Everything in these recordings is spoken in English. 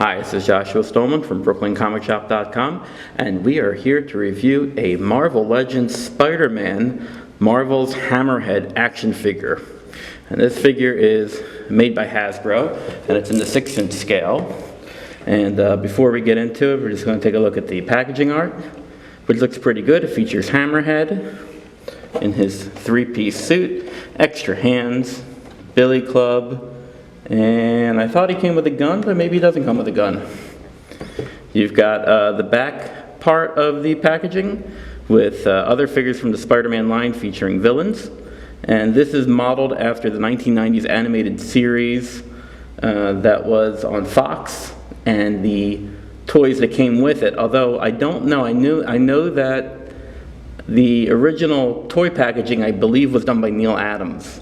Hi, this is Joshua Stolman from BrooklynComicShop.com, and we are here to review a Marvel Legends Spider-Man Marvel's Hammerhead action figure. And this figure is made by Hasbro, and it's in the 6-inch scale. And before we get into it, we're just going to take a look at the packaging art, which looks pretty good. It features Hammerhead in his 3-piece suit, extra hands, billy club, and I thought he came with a gun, but maybe he doesn't come with a gun. You've got the back part of the packaging with other figures from the Spider-Man line featuring villains. And this is modeled after the 1990s animated series that was on Fox and the toys that came with it. Although I don't know, I know that the original toy packaging, I believe, was done by Neil Adams.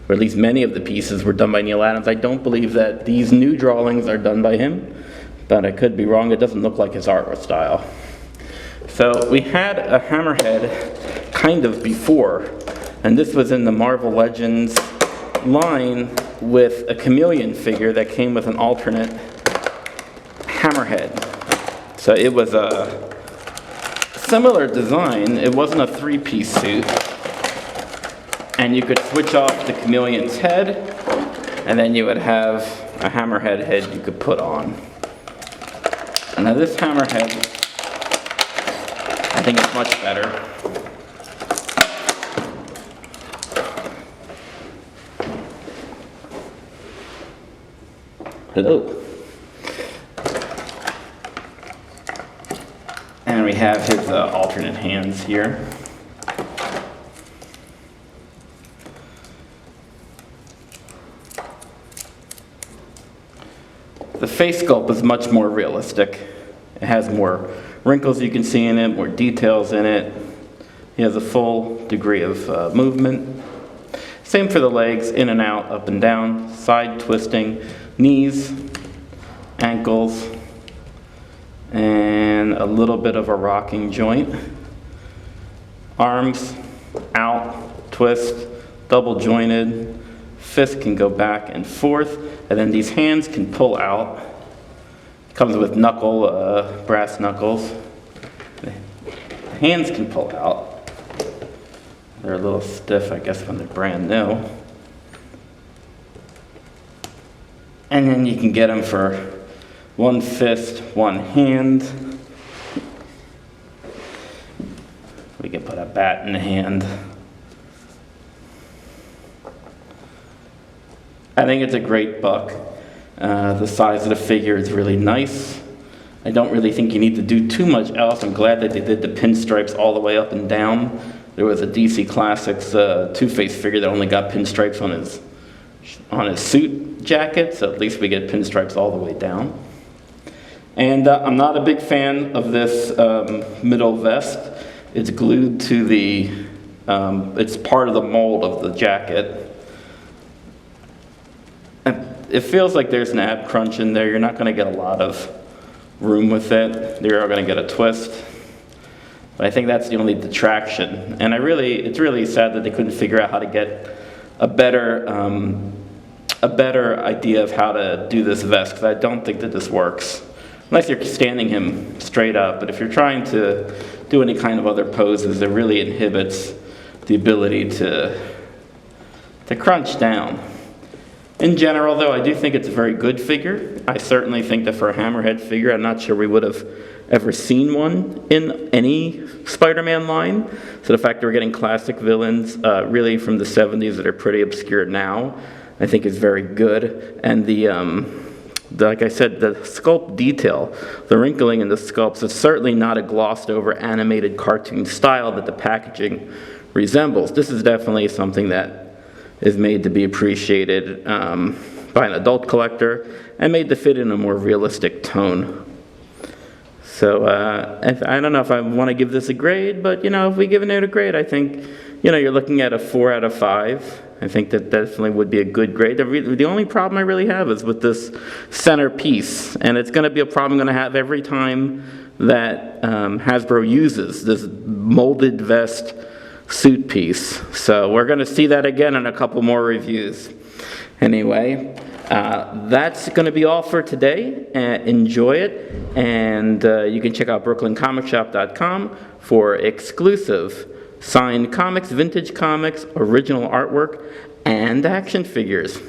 Or at least many of the pieces were done by Neil Adams. I don't believe that these new drawings are done by him, but I could be wrong. It doesn't look like his art style. So we had a Hammerhead kind of before, and this was in the Marvel Legends line with a Chameleon figure that came with an alternate Hammerhead. So it was a similar design. It wasn't a 3-piece suit. And you could switch off the Chameleon's head, and then you would have a Hammerhead head you could put on. And now this Hammerhead, I think it's much better. Hello. And we have his alternate hands here. The face sculpt is much more realistic. It has more wrinkles you can see in it, more details in it. He has a full degree of movement. Same for the legs, in and out, up and down, side twisting, knees, ankles, and a little bit of a rocking joint. Arms, out, twist, double jointed. Fist can go back and forth, and then these hands can pull out. Comes with brass knuckles. The hands can pull out. They're a little stiff, I guess, when they're brand new. And then you can get them for one fist, one hand. We can put a bat in the hand. I think it's a great buck. The size of the figure is really nice. I don't really think you need to do too much else. I'm glad that they did the pinstripes all the way up and down. There was a DC Classics Two-Face figure that only got pinstripes on his suit jacket, so at least we get pinstripes all the way down. And I'm not a big fan of this middle vest. It's glued to the, it's part of the mold of the jacket. It feels like there's an ab crunch in there. You're not going to get a lot of room with it. You're going to get a twist. But I think that's the only detraction. And it's really sad that they couldn't figure out how to get a better idea of how to do this vest, because I don't think that this works. Unless you're standing him straight up. But if you're trying to do any kind of other poses, it really inhibits the ability to crunch down. In general, though, I do think it's a very good figure. I certainly think that for a Hammerhead figure, I'm not sure we would have ever seen one in any Spider-Man line. So the fact that we're getting classic villains, really from the 70s that are pretty obscure now, I think is very good. And like I said, the sculpt detail, the wrinkling in the sculpts, is certainly not a glossed over animated cartoon style that the packaging resembles. This is definitely something that is made to be appreciated by an adult collector and made to fit in a more realistic tone. So I don't know if I want to give this a grade, but if we give it a grade, I think you're looking at a 4 out of 5. I think that definitely would be a good grade. The only problem I really have is with this center piece, and it's going to be a problem I'm going to have every time that Hasbro uses this molded vest suit piece. So we're going to see that again in a couple more reviews. Anyway, That's going to be all for today. Enjoy it, and you can check out brooklyncomicsshop.com for exclusive signed comics, vintage comics, original artwork, and action figures.